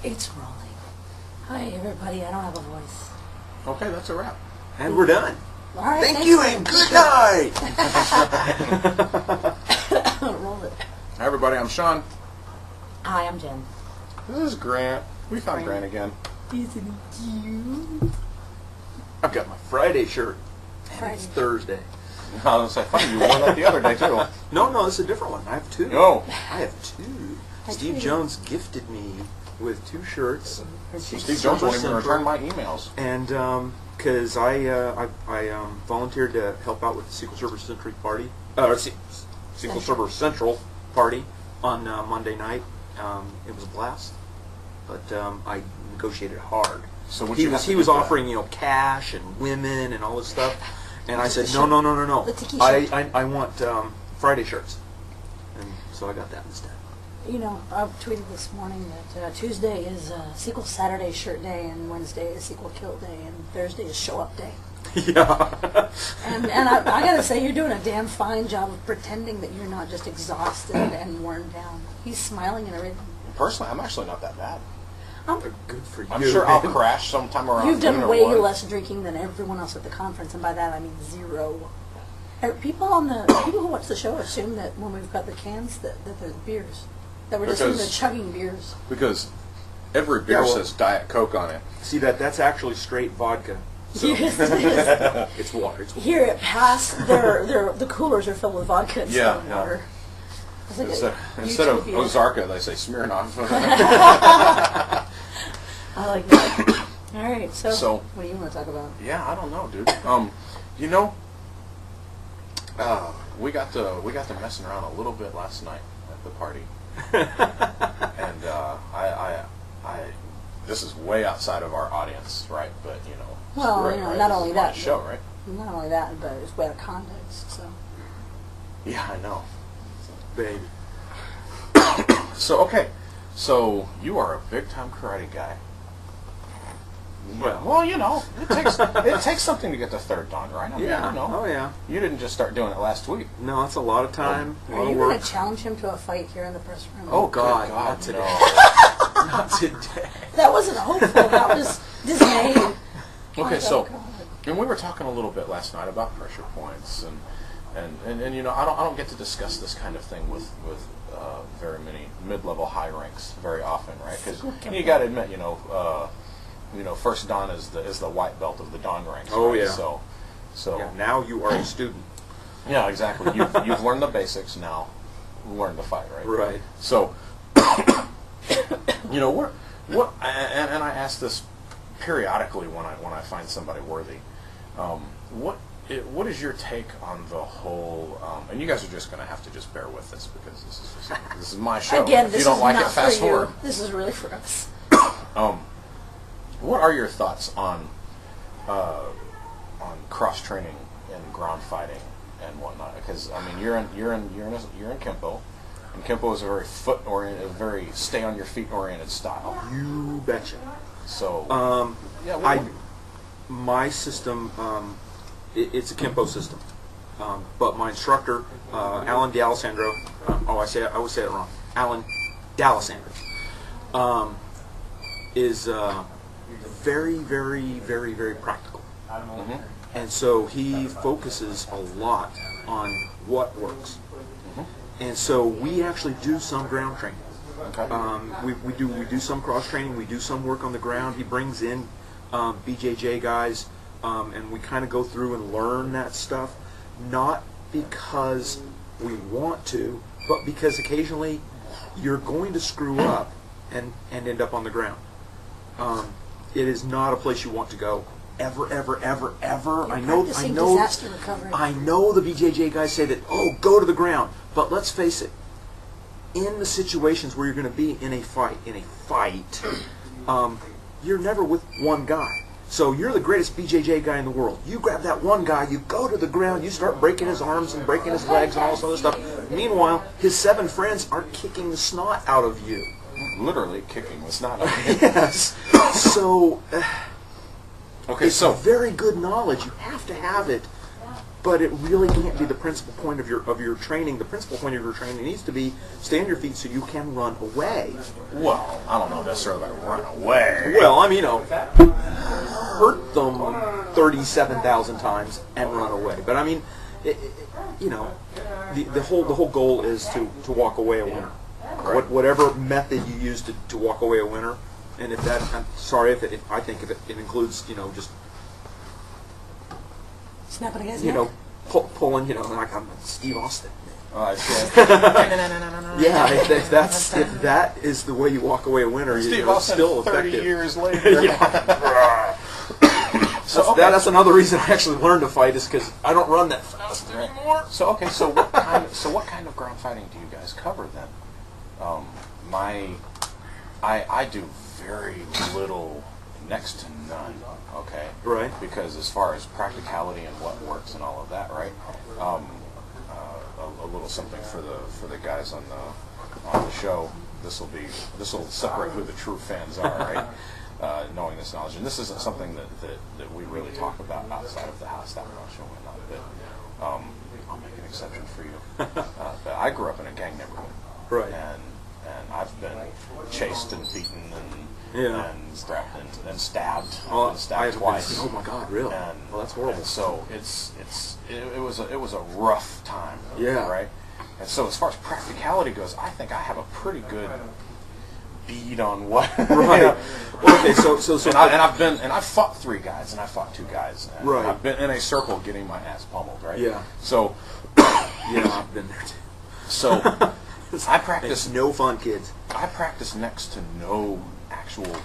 It's rolling. Hi, everybody. I don't have a voice. Okay, that's a wrap. And we're done. All right, Thank you and good night. Roll it. Hi, everybody. I'm Sean. Hi, I'm Jen. This is Grant. We found Grant again. Isn't it cute? I've got my Friday shirt. Friday. It's Thursday. I was like, funny, you wore that the other day, too. No, this is a different one. I have two. No. I have two. I Steve do. Jones gifted me with two shirts. Steve Jones won't even return my emails. And because I volunteered to help out with the SQL Server Central party, SQL Server Central party on Monday night. It was a blast, but I negotiated hard. So he was offering cash and women and all this stuff, and I said no. I want Friday shirts, and so I got that instead. You know, I tweeted this morning that Tuesday is SQL Saturday shirt day, and Wednesday is SQL kill day, and Thursday is show up day. Yeah. and I gotta say, you're doing a damn fine job of pretending that you're not just exhausted and worn down. He's smiling and everything. Personally, I'm actually not that bad. Good for you. I'm sure I'll crash sometime around. You've done noon or way one. less drinking than everyone else at the conference, and by that I mean zero. People who watch the show assume that when we've got the cans that there's beers, that we're just sitting there chugging beers. Because every beer says Diet Coke on it. See that's actually straight vodka. So Yes, it is. it's water. It's water. Here at Pass, the coolers are filled with vodka instead of water. It's like Instead of utopia. Ozarka, they say Smirnoff. I like that. All right, so what do you want to talk about? Yeah, I don't know, dude. We got to messing around a little bit last night at the party, and this is way outside of our audience, right? But Well, right, not this only is my that, show, right? Not only that, but it's way out of context. So. Yeah, I know, Baby. So you are a big time karate guy. Well, it takes something to get the third dan, right? I mean, yeah. Oh yeah. You didn't just start doing it last week. No, it's a lot of time. A lot Are of you work. going to challenge him to a fight here in the press room? Oh God, Good not today. no. Not today. That wasn't hopeful. That was dismayed. Okay, Oh, God. and we were talking a little bit last night about pressure points, and I don't get to discuss this kind of thing with very many mid-level high ranks very often, right? Because you got to admit, first dan is the white belt of the dan ranks. Oh right? yeah. So yeah, now you are a student. Yeah, exactly. You've learned the basics. Now learn to fight, right? Right. So what and I ask this periodically when I find somebody worthy. What is your take on the whole? And you guys are just going to have to just bear with this because this is my show. Again, if this you don't is like not it, fast for you. forward. This is really for us. What are your thoughts on cross training and ground fighting and whatnot? Because I mean, you're in Kenpo, and Kenpo is a very foot oriented, very stay on your feet oriented style. You betcha. So my system, it's a Kenpo system, but my instructor, Alan D'Alessandro, I always say it wrong. Alan D'Alessandro, is very, very, very, very practical, and so he focuses a lot on what works, and so we actually do some ground training. Okay. We do some cross training. We do some work on the ground. He brings in BJJ guys, and we kind of go through and learn that stuff, not because we want to, but because occasionally you're going to screw up and end up on the ground. It is not a place you want to go ever, ever, ever, ever. You're I know. disaster recovery. I know the BJJ guys say that. Oh, go to the ground. But let's face it. In the situations where you're going to be in a fight, you're never with one guy. So you're the greatest BJJ guy in the world. You grab that one guy, you go to the ground, you start breaking his arms and breaking his legs and all this other stuff. Meanwhile, his 7 friends are kicking the snot out of you. Literally kicking the snot out of you. Yes. So, Okay, it's very good knowledge. You have to have it But it really can't be the principal point of your training. The principal point of your training needs to be stay on your feet so you can run away. Well, I don't know necessarily about run away. Well, I mean, hurt them 37,000 times and run away. But I mean, the whole goal is to walk away a winner. Right. Whatever method you use to walk away a winner, and if that, I'm sorry if I think if it includes just snapping a guy's neck. Pulling, like I'm Steve Austin. Yeah, if that is the way you walk away a winner, Steve you're Austin, still 30 effective. years later. So that's another reason I actually learned to fight is because I don't run that fast anymore. So what kind of ground fighting do you guys cover then? I do very little, next to none. Okay. Right. Because as far as practicality and what works and all of that, right? A little something for the guys on the show. This will separate who the true fans are, right? Knowing this knowledge, and this isn't something that we really talk about outside of the house that much and whatnot. But I'll make an exception for you. But I grew up in a gang neighborhood, right? And I've been chased and beaten and strapped and stabbed. I've been stabbed twice. Oh my God, really? Well, that's horrible. And so it was a rough time. Yeah. Right. And so as far as practicality goes, I think I have a pretty good bead on what. Right. Well, okay. So I've fought 3 guys and I fought 2 guys. And right. I've been in a circle getting my ass pummeled. Right. Yeah. So. Yeah, I've been there too. So. I practice. It's no fun, kids. I practice next to no actual.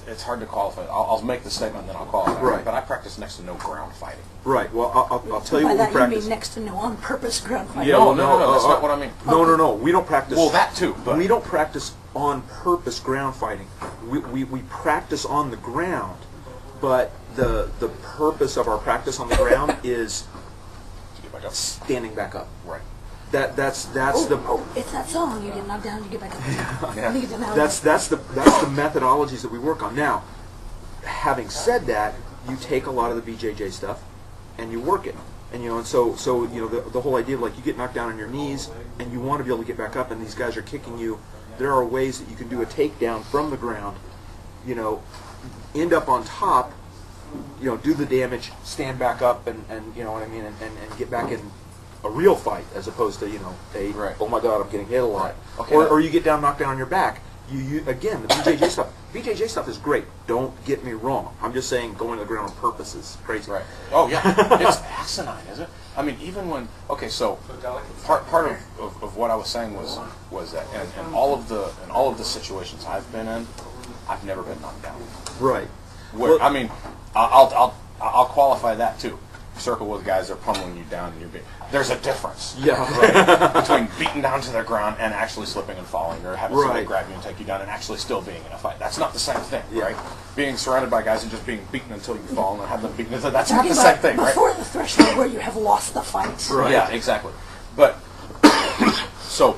It's hard to qualify. I'll make the statement, then I'll qualify. Right. But I practice next to no ground fighting. Right. Well, I'll tell you By what that we practice. you mean next to no on-purpose ground fighting? Yeah, No, that's not what I mean. No. We don't practice. Well, that too. But We don't practice on purpose ground fighting. We practice on the ground, but the purpose of our practice on the ground is to get back up. standing back up. Right. That's It's that song. You get knocked down, you get back up. Yeah. You get down. that's the methodologies that we work on. Now, having said that, you take a lot of the BJJ stuff and you work it, and so the whole idea of like you get knocked down on your knees and you want to be able to get back up, and these guys are kicking you. There are ways that you can do a takedown from the ground, end up on top, do the damage, stand back up, and you know what I mean, and get back in a real fight as opposed to Right. oh my God, I'm getting hit a lot. Right. Okay, Or you get down, knocked down on your back. You again, the BJJ stuff. BJJ stuff is great. Don't get me wrong. I'm just saying going to the ground on purpose is crazy. Right. Oh yeah. It's asinine, is it? I mean, even when so part of what I was saying was that in all of the situations I've been in, I've never been knocked down. Right. Where, I mean, I'll qualify that too. Circle with guys that are pummeling you down, and there's a difference. Yeah. Right, between beating down to the ground and actually slipping and falling, or having somebody Right. grab you and take you down, and actually still being in a fight. That's not the same thing, Yeah. right? Being surrounded by guys and just being beaten until you fall and then have them beaten. That's not Talking the about same thing, right? before the threshold where you have lost the fight. Right. Yeah, exactly. But so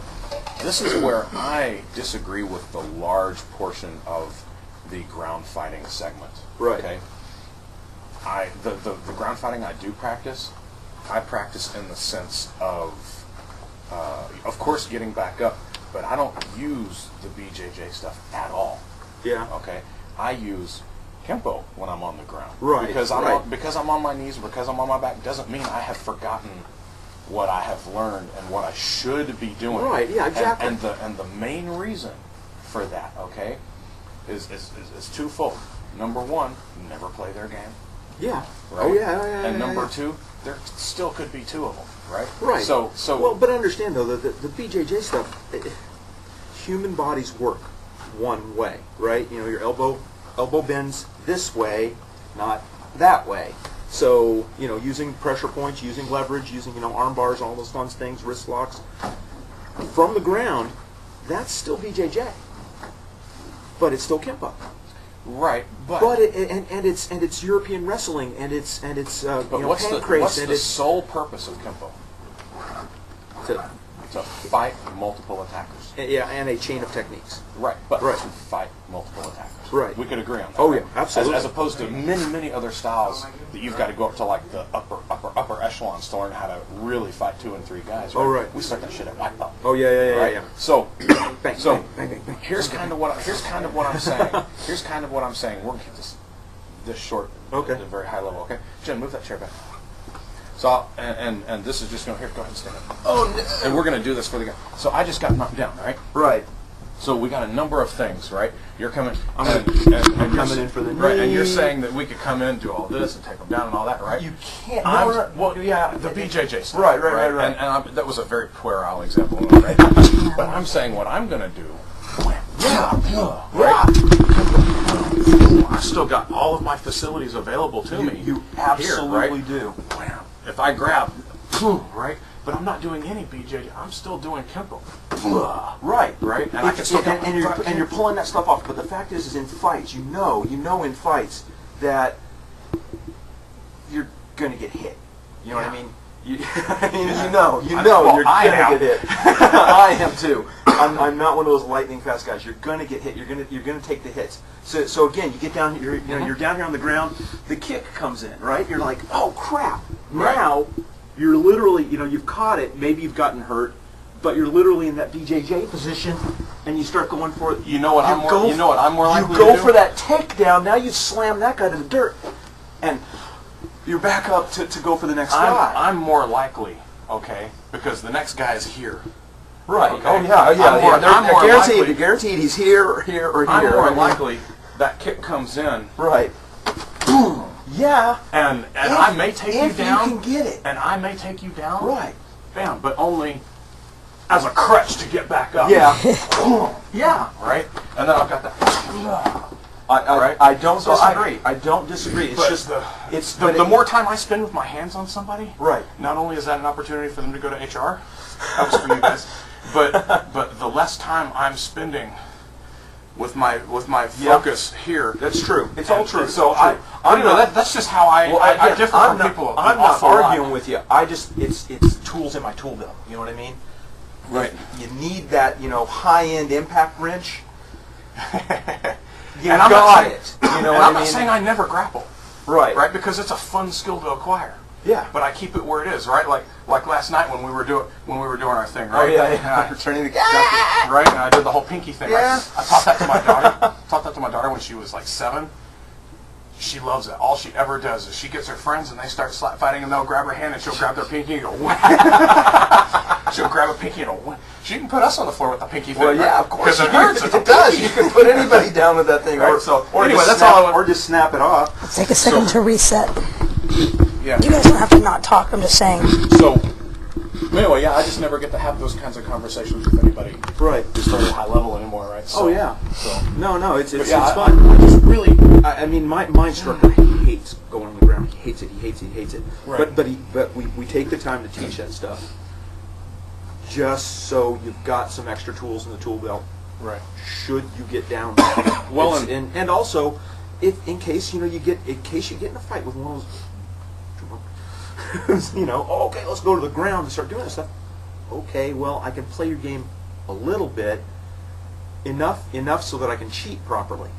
this is where I disagree with the large portion of the ground fighting segment. Right. Okay. The ground fighting I do practice, I practice in the sense of course, getting back up, but I don't use the BJJ stuff at all. Yeah. Okay. I use Kenpo when I'm on the ground. Right. Because right. I'm on my knees, because I'm on my back, doesn't mean I have forgotten what I have learned and what I should be doing. Right. Yeah. Exactly. And the main reason for that, okay, is twofold. Number one, never play their game. Yeah. Right? Oh yeah. And number two, there still could be 2 of them, right? Right. So well, but understand though that the BJJ stuff, human bodies work one way, right? Your elbow bends this way, not that way. So using pressure points, using leverage, using arm bars, all those fun things, wrist locks from the ground, that's still BJJ, but it's still Kenpo. right, But it's European wrestling, and it's but what's pancrase, the and it's sole purpose of Kenpo? to to fight multiple attackers. Yeah, and a chain of techniques. Right, but Right. to fight multiple attackers. Right. We could agree on that. Oh, right? yeah, absolutely. As opposed to many other styles that you've got to go up to like the upper echelons to learn how to really fight 2 and 3 guys. Right? Oh, right. We start that shit at white belt. Oh, yeah, Right? yeah. So, Bang, so bang, bang, bang. here's kind of what I'm saying. Here's kind of what I'm saying. We're gonna keep this short, Okay. at a very high level. Okay, Jen, move that chair back. So, and this is just going here. Go ahead and stand up. Oh, no. And we're going to do this for the guy. So I just got knocked down, right? Right. So we got a number of things, right? You're coming, I'm and coming you're, in for the right, and you're knee. saying that we could come in, do all this, and take them down and all that, right? You can't. Well, yeah, the BJJ stuff. Right. And that was a very puerile example, right? But I'm saying what I'm going to do. Right? I still got all of my facilities available to me. You absolutely here, right? do. Wham. If I grab, right? But I'm not doing any BJJ. I'm still doing Kenpo. Right. Right? And I can still get and you're pulling that stuff off. But the fact is in fights, you know in fights that you're going to get hit. You know what I mean? You know Well, you're gonna get hit. I am too. I'm not one of those lightning fast guys. You're gonna get hit. You're gonna take the hits. So again, you get down. You're down here on the ground. The kick comes in, right? You're like, oh crap! Now you're literally, you've caught it. Maybe you've gotten hurt, but you're literally in that BJJ position, and you start going for it. You know what I'm more likely to do? You go for that takedown. Now you slam that guy to the dirt, and you're back up to go for the next guy. I'm more likely, okay, because the next guy is here. Right. Okay. Oh yeah. I'm more likely. Guaranteed he's here or here or here. I'm more likely that kick comes in. Right. Boom. Yeah. And I may take you down. If you can get it. And I may take you down. Right. Bam. But only as a crutch to get back up. Yeah. Yeah. Right. And then I've got that. I don't disagree. I don't disagree. It's just the more time I spend with my hands on somebody. Right. Not only is that an opportunity for them to go to HR, that was for you guys, but the less time I'm spending with my focus here. That's true. It's all true. So that's just how I differ from people. I'm not arguing with you. It's tools in my tool belt. You know what I mean? Right. You need that high-end impact wrench. You and I'm got it. You know what I mean? I'm not saying I never grapple. Right. Right. Because it's a fun skill to acquire. Yeah. But I keep it where it is, right? Like last night when we were doing our thing, right? Oh yeah. Turning the right, and I did the whole pinky thing. Yeah. I taught that to my daughter. Taught that to my daughter when she was like 7. She loves it. All she ever does is she gets her friends and they start fighting, and they'll grab her hand and she'll grab their pinky and go. She'll grab a pinky and go. She can put us on the floor with the pinky thing. Well, yeah, right? of course. Because it hurts. It's a It does. pinky. You can put anybody down with that thing, Right, or anyway, just that's snap, all. or just snap it off. Let's take a second to reset. Yeah. You guys don't have to not talk. I'm just saying. So, anyway, yeah, I just never get to have those kinds of conversations with anybody. Right. Just very high level anymore, right? So, Oh yeah. So No, it's yeah, fun. I just really, I mean, my instructor hates going on the ground. He hates it. Right. But we take the time to teach that stuff, just so you've got some extra tools in the tool belt. right. Should you get down? Well, and also, if in case you get in a fight with one of those, okay, let's go to the ground and start doing this stuff. Okay, well, I can play your game a little bit, enough so that I can cheat properly,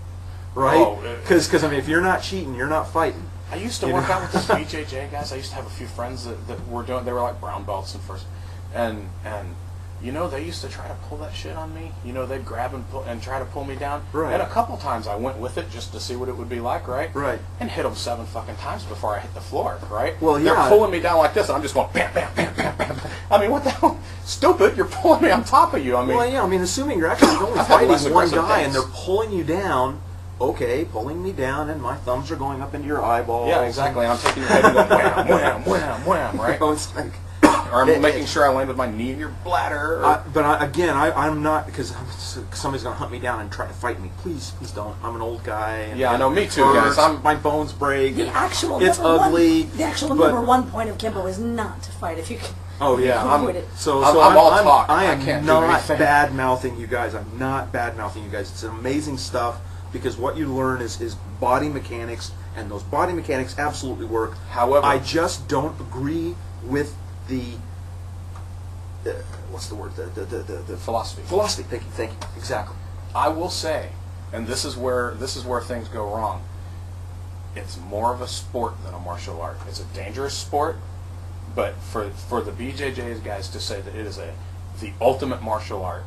right? Because I mean, if you're not cheating, you're not fighting. I used to work out with these BJJ guys. I used to have a few friends that were doing. They were like brown belts and first, and they used to try to pull that shit on me. They'd grab and pull and try to pull me down. Right. And a couple times I went with it just to see what it would be like, right? Right. And hit them 7 fucking times before I hit the floor, right? Well, yeah. They're pulling me down like this, and I'm just going bam, bam, bam, bam, bam. I mean, what the hell? Stupid! You're pulling me on top of you. I mean, Well, yeah. I mean, assuming you're actually only I've had less fighting one aggressive guy days. and they're pulling you down. Okay, pulling me down, and my thumbs are going up into your eyeballs. yeah, exactly. And I'm taking your head and going wham, wham, wham, wham, right? It's like, Or I'm making sure I land with my knee in your bladder. Or, I'm not, because somebody's going to hunt me down and try to fight me. Please don't. I'm an old guy. And Yeah, I know, me too, hurts, guys. my bones break. The actual It's number ugly. One, the actual but- number one point of Kenpo is not to fight. If you can. Oh yeah, avoid it. So I'm all talk. I I am can't do not anything. bad mouthing you guys. I'm not bad mouthing you guys. It's amazing stuff, because what you learn is body mechanics, and those body mechanics absolutely work. However, I just don't agree with what's the word? The Philosophy. Philosophy. Thank you. Exactly. I will say, and this is where things go wrong. It's more of a sport than a martial art. It's a dangerous sport, but for the BJJ guys to say that it is the ultimate martial art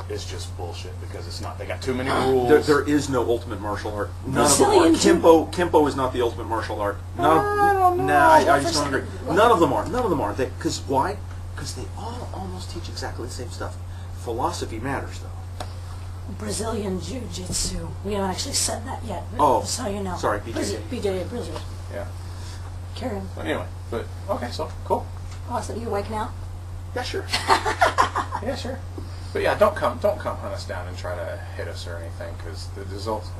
is just bullshit, because it's not. They got too many rules. There is no ultimate martial art. None of them are. Brazilian Kenpo is not the ultimate martial art. I don't know. I just don't agree. None of them are. None of them are. Because why? Because they all almost teach exactly the same stuff. Philosophy matters, though. Brazilian Jiu-Jitsu. We haven't actually said that yet. Oh, so you know. sorry, BJJ. BJJ, Brazil. Yeah. Carry on. But anyway, okay, so cool. Awesome. You awake now? Yeah, sure. Yeah, sure. But yeah, don't come hunt us down and try to hit us or anything, because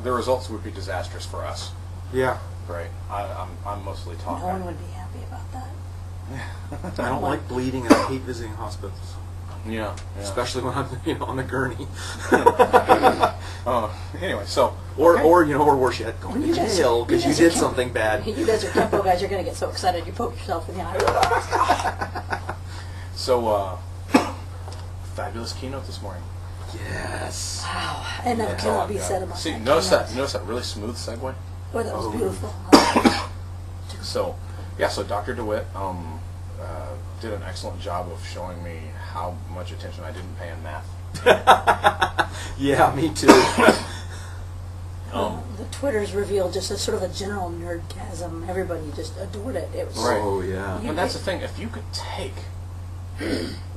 the results would be disastrous for us. Yeah. Right. I'm mostly talking. No one would be happy about that. I don't like bleeding, and I hate visiting hospitals. Yeah. Especially when I'm on the gurney. Anyway, so or okay. or worse yet, going to jail because you did something bad. You guys are Kenpo guys. You're going to get so excited you poke yourself in the eye. So fabulous keynote this morning. Yes. Wow. And that cannot be said about See, that. notice that really smooth segue. Oh, that was beautiful. So Dr. DeWitt did an excellent job of showing me how much attention I didn't pay in math. Yeah, me too. The Twitters revealed just a sort of a general nerdgasm. Everybody just adored it. It was Right. Oh yeah. And that's the thing. If you could take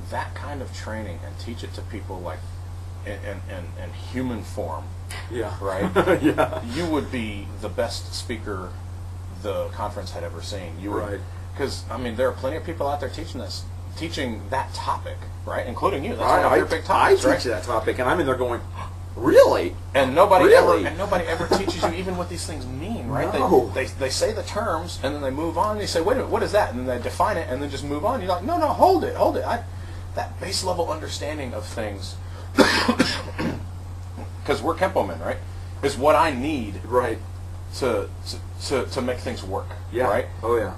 that kind of training and teach it to people like in human form, Yeah. right? Yeah. You would be the best speaker the conference had ever seen. You would, Right. because I mean, there are plenty of people out there teaching that topic, right? Including you. That's one of your big topics, I right? teach that topic, and I'm in there going, really? And nobody Really? ever teaches you even what these things mean, right? No. They say the terms and then they move on and you say, wait a minute, what is that? And then they define it and then just move on. You're like, no, hold it. That base level understanding of things, because we're Kenpo men, right? Is what I need Right. to make things work. Yeah. Right? Oh yeah.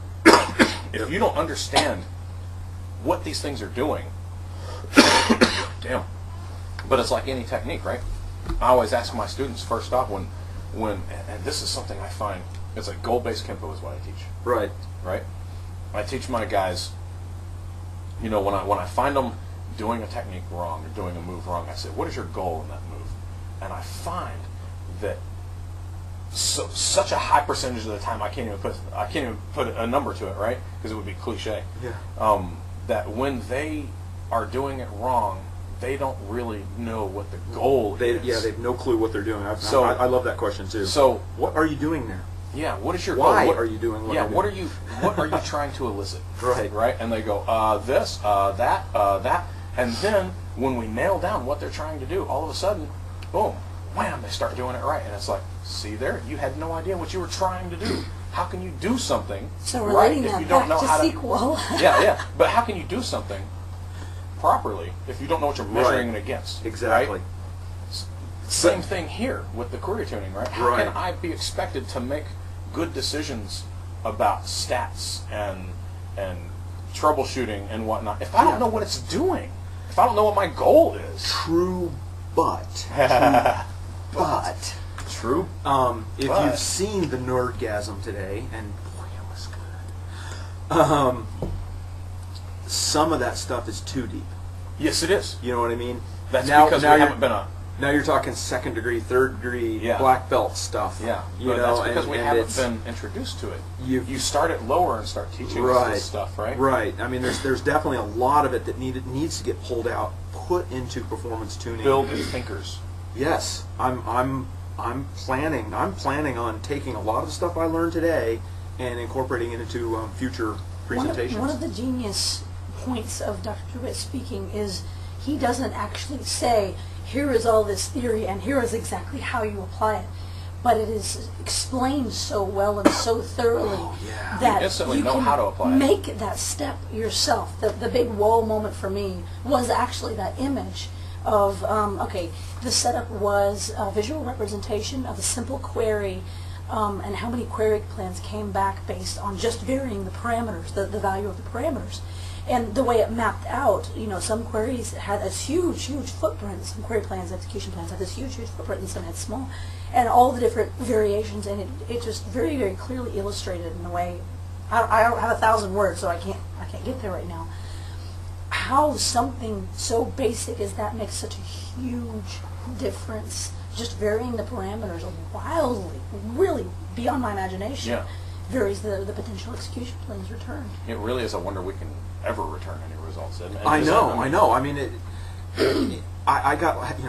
If you don't understand what these things are doing, damn. But it's like any technique, right? I always ask my students first off when and this is something I find, it's like goal-based Kenpo is what I teach, Right. right? I teach my guys, when I find them doing a technique wrong or doing a move wrong, I say, what is your goal in that move? And I find that such a high percentage of the time I can't even put a number to it, right? Because it would be cliche. Yeah. That when they are doing it wrong, they don't really know what the goal is. Yeah, they have no clue what they're doing. I love that question too. So what are you doing there? Yeah, what is your Why goal? are you doing what Yeah, you're what doing? are you trying to elicit? Right. Right? And they go, this, that, and then when we nail down what they're trying to do, all of a sudden, boom, wham, they start doing it right. And it's like, see there, you had no idea what you were trying to do. How can you do something So right relating if that you don't back know to how sequel. Yeah. But how can you do something properly if you don't know what you're measuring Right. it against? Exactly. Right? Same thing here with the career tuning, right? How Right. can I be expected to make good decisions about stats and troubleshooting and whatnot if I don't know what it's doing? If I don't know what my goal is? True, but True. If But- you've seen the Nerdgasm today, and boy, it was good. Some of that stuff is too deep. Yes, it is. You know what I mean? That's now, because now we you're- haven't been a... Now you're talking second degree, third degree, Yeah. black belt stuff. Yeah, you but know, that's because we and haven't it's- been introduced to it. You start it lower and start teaching us Right. this stuff, right? Right. I mean, there's definitely a lot of it that needs to get pulled out, put into performance tuning. Build thinkers. Yes, I'm planning on taking a lot of the stuff I learned today and incorporating it into future presentations. One of the genius points of Dr. DeWitt speaking is he doesn't actually say, here is all this theory and here is exactly how you apply it. But it is explained so well and so thoroughly yeah. that You instantly you know can how to apply it. make that step yourself. The big whoa moment for me was actually that image of, okay, the setup was a visual representation of a simple query and how many query plans came back based on just varying the parameters, the value of the parameters. And the way it mapped out, some queries had this huge footprint. Some query plans, execution plans had this huge footprint, and some had small, and all the different variations. And it just very, very clearly illustrated in the way. I don't have 1,000 words, so I can't get there right now. How something so basic as that makes such a huge difference. Just varying the parameters wildly, really beyond my imagination. Yeah. Varies the potential execution plans returned. It really is a wonder we can ever return any results. And I know. I mean, I got,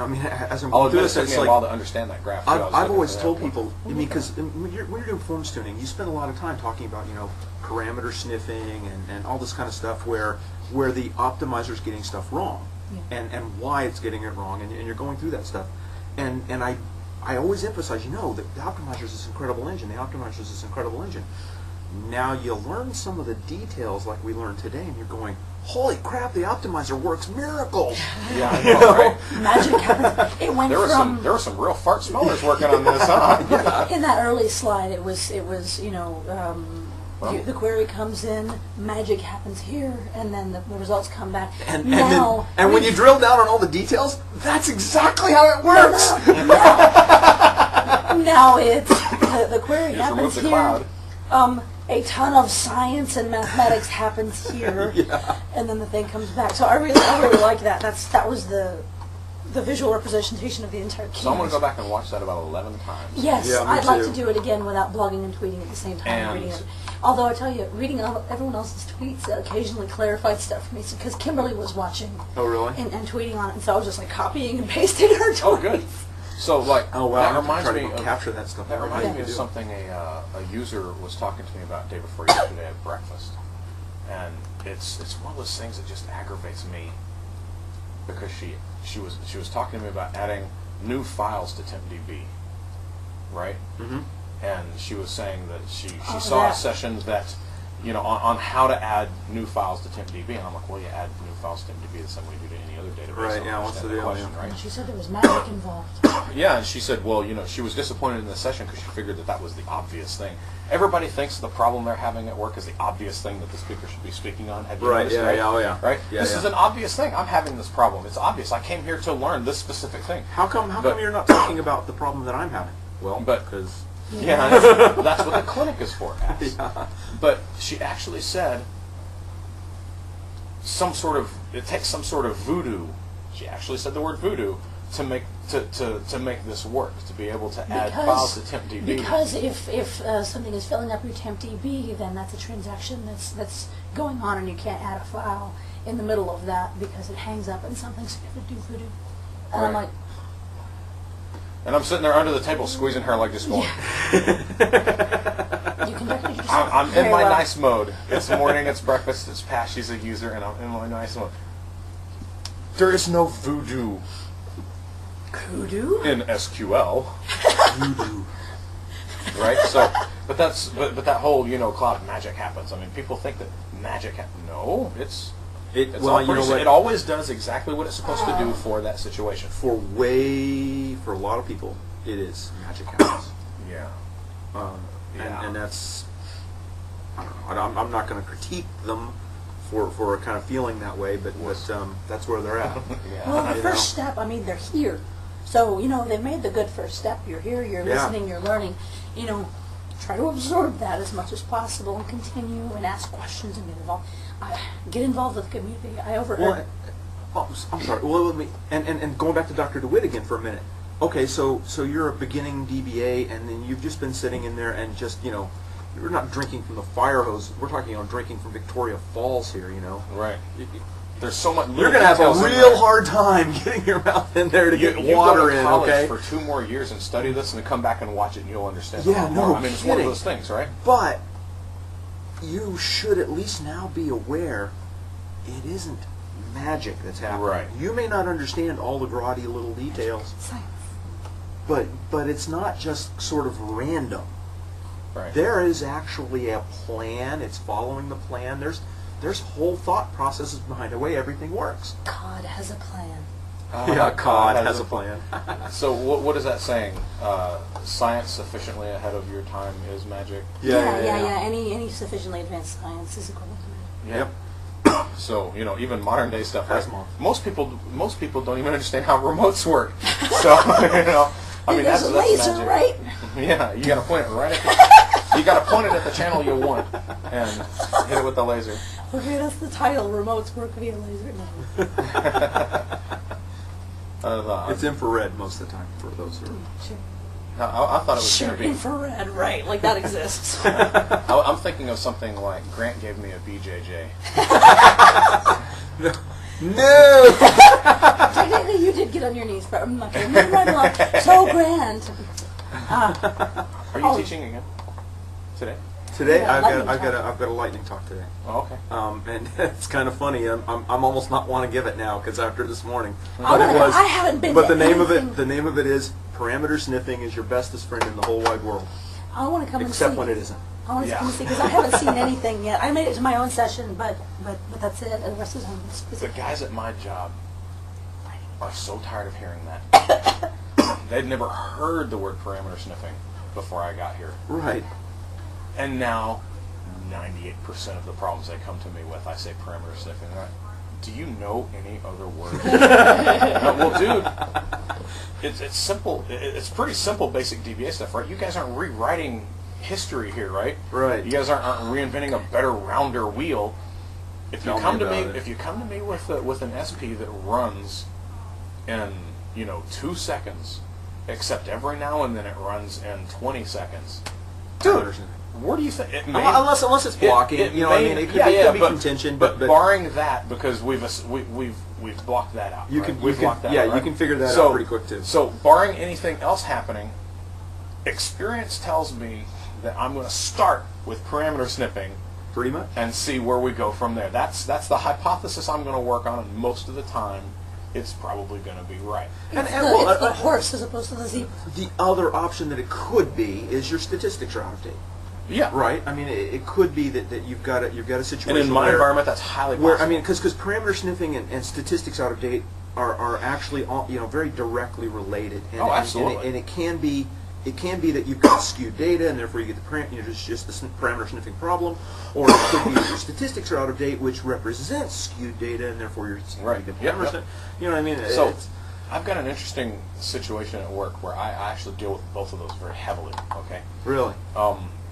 as I'm going through this, it took it's me a like, while to understand that graph. Too. I've always told people, because when you're doing forms tuning, you spend a lot of time talking about, parameter sniffing and all this kind of stuff where the optimizer's getting stuff wrong, and why it's getting it wrong, and you're going through that stuff. And I always emphasize, that the optimizer is this incredible engine. The optimizer is this incredible engine. Now you learn some of the details like we learned today, and you're going, holy crap, the optimizer works miracles. Yeah, I know, right? Magic happens. It went there were some real fart smellers working on this, huh? In that early slide, it was the query comes in, magic happens here, and then the results come back. And when you drill down on all the details, that's exactly how it works. Now it's the query Just happens remove the here. cloud. A ton of science and mathematics happens here, and then the thing comes back. So I really like that. That was the visual representation of the entire case. So I'm going to go back and watch that about 11 times. Yes, Yeah, me I'd like too. to do it again without blogging and tweeting at the same time. And reading it. Although I tell you, reading everyone else's tweets occasionally clarified stuff for me, because Kimberly was watching. Oh, really? And tweeting on it, and so I was just like copying and pasting her tweets. Oh, good. So, Oh, wow. that I'm reminds trying me to of capture that stuff. That reminds me of something a user was talking to me about day before yesterday at breakfast, and it's one of those things that just aggravates me because she was talking to me about adding new files to TempDB, right? Mm-hmm. And she was saying that she Oh, saw that. a session that on how to add new files to TempDB, and I'm like, well, you add new files to TempDB the same way you do to any other database. Right, I don't yeah, what's understand the deal, question, yeah. right? She said there was magic involved. Yeah, and she said, well, she was disappointed in the session because she figured that was the obvious thing. Everybody thinks the problem they're having at work is the obvious thing that the speaker should be speaking on. Have you Right, noticed, yeah, right? yeah, oh, yeah. Right? Yeah, This yeah. is an obvious thing. I'm having this problem. It's obvious. I came here to learn this specific thing. How come But- you're not talking about the problem that I'm having? Well, because... Yeah, that's what the clinic is for, Ax. Yeah. But she actually said it takes some sort of voodoo. She actually said the word voodoo to make this work, to be able to add files to TempDB. Because if something is filling up your TempDB, then that's a transaction that's going on, and you can't add a file in the middle of that because it hangs up and something's going to do voodoo. And I'm Right. like, And I'm sitting there under the table squeezing her like just going, you conducted yourself I'm in very my well. nice mode. It's morning, it's breakfast, it's past, she's a user, and I'm in my nice mode. There is no voodoo Voodoo? in SQL, Voodoo. right? So, but that whole cloud magic happens. I mean, people think that magic happens. No, it's Well, all you know pretty- what? it always does exactly what it's supposed to do for that situation. For a lot of people, it is. Magic happens. Yeah. And, and that's, I don't know, I'm not going to critique them for kind of feeling that way, but that's where they're at. Yeah. Well, the You first know. step, they're here. So, they've made the good first step. You're here, you're Yeah. listening, you're learning. Try to absorb that as much as possible and continue and ask questions and get involved. Get involved with the community. I overheard. Well, I'm sorry. Well, let me, and going back to Dr. DeWitt again for a minute. Okay, so you're a beginning DBA, and then you've just been sitting in there and just, you're not drinking from the fire hose. We're talking on drinking from Victoria Falls here, Right. There's so much. You're going to have a real hard time getting your mouth in there to get water go to in, college okay? for 2 more years and study this, and then come back and watch it, and you'll understand. Yeah, a lot more. no I mean, it's one of kidding. those things, right? But you should at least now be aware it isn't magic that's happening. Right. You may not understand all the grotty little details, Science. but it's not just sort of random. Right. There is actually a plan. It's following the plan. There's whole thought processes behind the way everything works. God has a plan. God has a plan. So what is that saying? Science sufficiently ahead of your time is magic. Yeah. Any sufficiently advanced science is equivalent to magic. Yeah. So even modern day stuff. Right? Asimov. Most people don't even understand how remotes work. So I mean there's that's a laser, magic. right? Yeah, you got to point it right at you got to point it at the channel you want and hit it with the laser. Okay, that's the title. Remotes work via laser. No. It's infrared most of the time for those who are... Sure. I thought it was Sure, going to be. infrared, right? Like that exists. I'm thinking of something like Grant gave me a BJJ. No! Technically, you did get on your knees, but I'm not going to move right along. So grand. Are you teaching again today? Today, Yeah, lightning I've got talk. a lightning talk today. Oh, okay. And it's kind of funny. I'm almost not want to give it now because after this morning. I haven't been. But to the name anything. of it is parameter sniffing is your bestest friend in the whole wide world, I want to come and see. except when it isn't. I want to Yeah. come and see because I haven't seen anything yet. I made it to my own session, but that's it. And the rest of the time, it's The specific. guys at my job are so tired of hearing that. They'd never heard the word parameter sniffing before I got here. Right. And now, 98% of the problems they come to me with, I say parameter sniffing. They're like, do you know any other word? Well, dude, it's simple. It's pretty simple basic DBA stuff, right? You guys aren't rewriting history here, right? Right. You guys aren't reinventing a better rounder wheel. If you Tell me come to me, about it. if you come to me with an SP that runs in 2 seconds, except every now and then it runs in 20 seconds, dude. Where do you think it may? Unless it's blocking, It what I may- mean. It could yeah, be but, contention, but but barring that, because we've blocked that out. you right? can We've blocked that out, you right? can figure that So- out pretty quick too. So barring anything else happening, experience tells me that I'm going to start with parameter sniffing Pretty much. and see where we go from there. That's the hypothesis I'm going to work on, and most of the time, it's probably going to be right. It's the horse as opposed to the zebra. The other option that it could be is your statistics are out of date. Yeah. Right. I mean, it could be that you've got a situation. And in my where, environment, that's highly possible. where I mean, because parameter sniffing and statistics out of date are actually all, very directly related. And, Oh, absolutely. And it can be that you've got skewed data, and therefore you get just the parameter sniffing problem, or it could be that your statistics are out of date, which represents skewed data, and therefore you're Right. you get Yep, parameter yep. sniff- You know what I mean? So, It's- I've got an interesting situation at work where I actually deal with both of those very heavily, okay? really.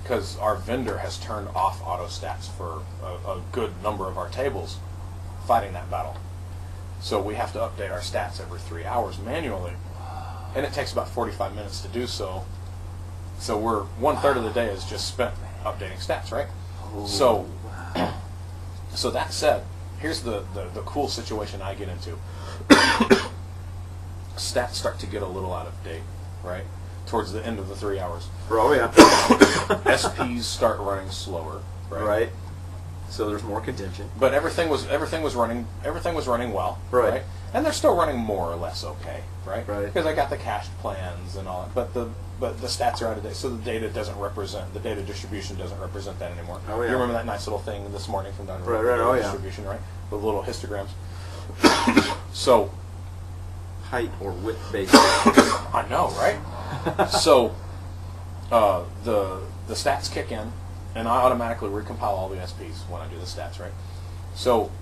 Because our vendor has turned off auto stats for a good number of our tables fighting that battle. So we have to update our stats every 3 hours manually, and it takes about 45 minutes to do so. So we're 1/3 of the day is just spent updating stats, right? So, so that said, here's the cool situation I get into. Stats start to get a little out of date, right? Towards the end of the 3 hours. Oh yeah. SPs start running slower, right? Right. So there's more contention. But everything was running well, Right. And they're still running more or less okay, right? Right. Because I got the cached plans and all that, but the stats are out of date, so the data distribution doesn't represent that anymore. Oh, yeah. You remember that nice little thing this morning from down the Right, road, right, the oh, yeah. distribution, right? The little histograms. So Height or width based. I know, right? So the stats kick in, and I automatically recompile all the SPs when I do the stats, right? So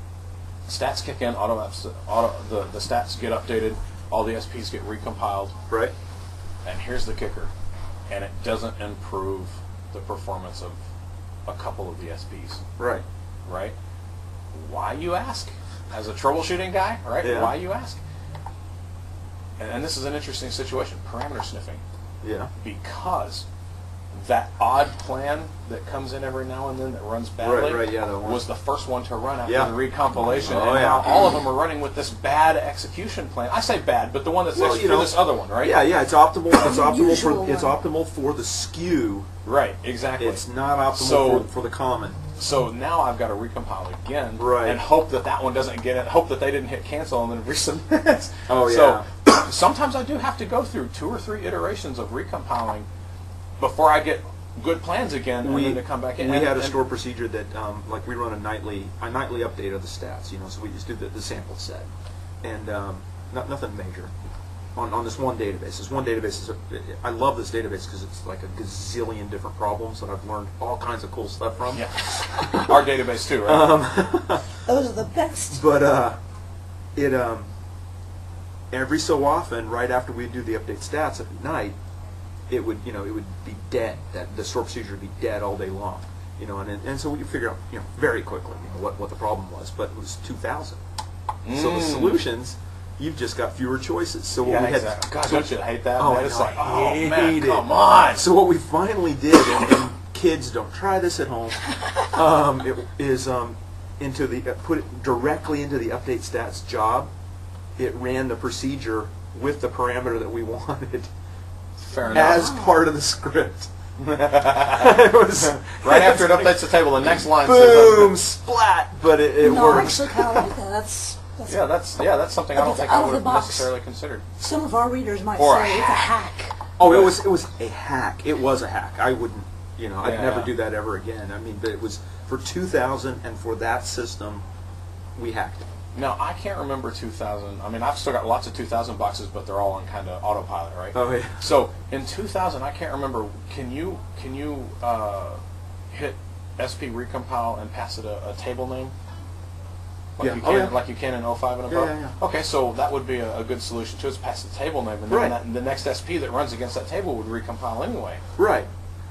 stats kick in, the stats get updated, all the SPs get recompiled, Right. and here's the kicker, and it doesn't improve the performance of a couple of the SPs, Right. right? Why, you ask? As a troubleshooting guy, right? Yeah. Why, you ask? And this is an interesting situation, parameter sniffing. Yeah. Because that odd plan that comes in every now and then that runs badly Right, yeah, that one. was the first one to run after Yeah. the recompilation, Oh, and yeah. now all of them are running with this bad execution plan. I say bad, but the one that's Well, for this other one, right? Yeah, it's optimal. It's Unusual optimal for the skew. Right, exactly. It's not optimal So- for the common. So now I've got to recompile again, Right. and hope that one doesn't get it. Hope that they didn't hit cancel and then resubmit. Oh, yeah. So sometimes I do have to go through 2 or 3 iterations of recompiling before I get good plans again, and then to come back in. We had a and- store procedure that, like, we run a nightly update of the stats. So we just do the sample set, and nothing major on this one database. This one database is I love this database because it's like a gazillion different problems that I've learned all kinds of cool stuff from. Yeah. Our database too, right? Those are the best. But it every so often, right after we do the update stats at night, it would be dead. That the store procedure would be dead all day long. And so we could figure out very quickly what the problem was. But it was 2,000. So the solutions, you've just got fewer choices. So what we had, exactly. God, don't you hate that? Oh, man? It's no, like, I oh man, hate it. come on. So what we finally did, and kids don't try this at home, it is put it directly into the update stats job. It ran the procedure with the parameter that we wanted. Fair enough. As part of the script. It was right after it updates the table, the next line boom, says, splat. But it No, I works. actually kind of like that. That's something I don't It's think out I of would the have box. necessarily considered. Some of our readers might Or say a it's a hack. Oh, it was a hack. It was a hack. I wouldn't, I'd Yeah. never do that ever again. I mean, but it was for 2,000, and for that system, we hacked it. Now, I can't remember 2,000. I mean, I've still got lots of 2,000 boxes, but they're all on kind of autopilot, right? Oh yeah. So in 2000, I can't remember. Can you hit SP recompile and pass it a table name? Like Yeah. you Oh, can, yeah. like you can in 05 and Yeah, above. yeah. Okay, so that would be a good solution too. Is pass the table name, and then Right. the next SP that runs against that table would recompile anyway. Right.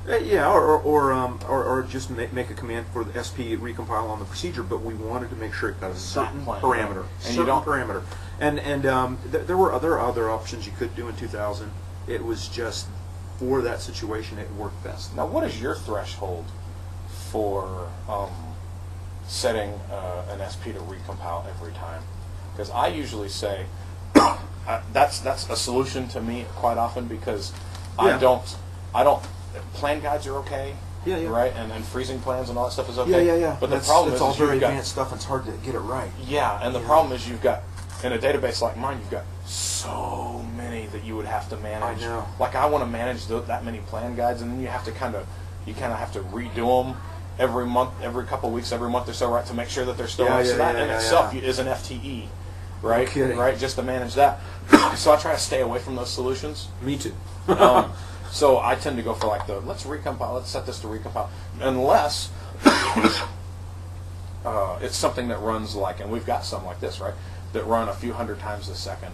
Yeah, or just make a command for the SP recompile on the procedure, but we wanted to make sure it got a certain plan, parameter, right. And certain you don't- parameter, and there were other options you could do in 2000. It was just for that situation, it worked best. Now, what is your threshold for setting an SP to recompile every time? Because I usually say that's a solution to me quite often, because Yeah. I don't plan guides are okay, Yeah, yeah. right, and freezing plans and all that stuff is okay. Yeah. But the that's, problem that's is all you've very got- advanced stuff. And it's hard to get it right. Yeah, and the Yeah. problem is you've got, in a database like mine, you've got so many that you would have to manage. I know. Like, I want to manage that many plan guides, and then you have to kind of have to redo them every month, every couple of weeks, every month or so, right, to make sure that they're still Yeah, right. So yeah, that yeah, in yeah, itself yeah. is an FTE, right? No kidding. Right, just to manage that. So I try to stay away from those solutions. Me too. So I tend to go for like let's recompile, let's set this to recompile, unless it's something that runs like, and we've got some like this, right, that run a few hundred times a second,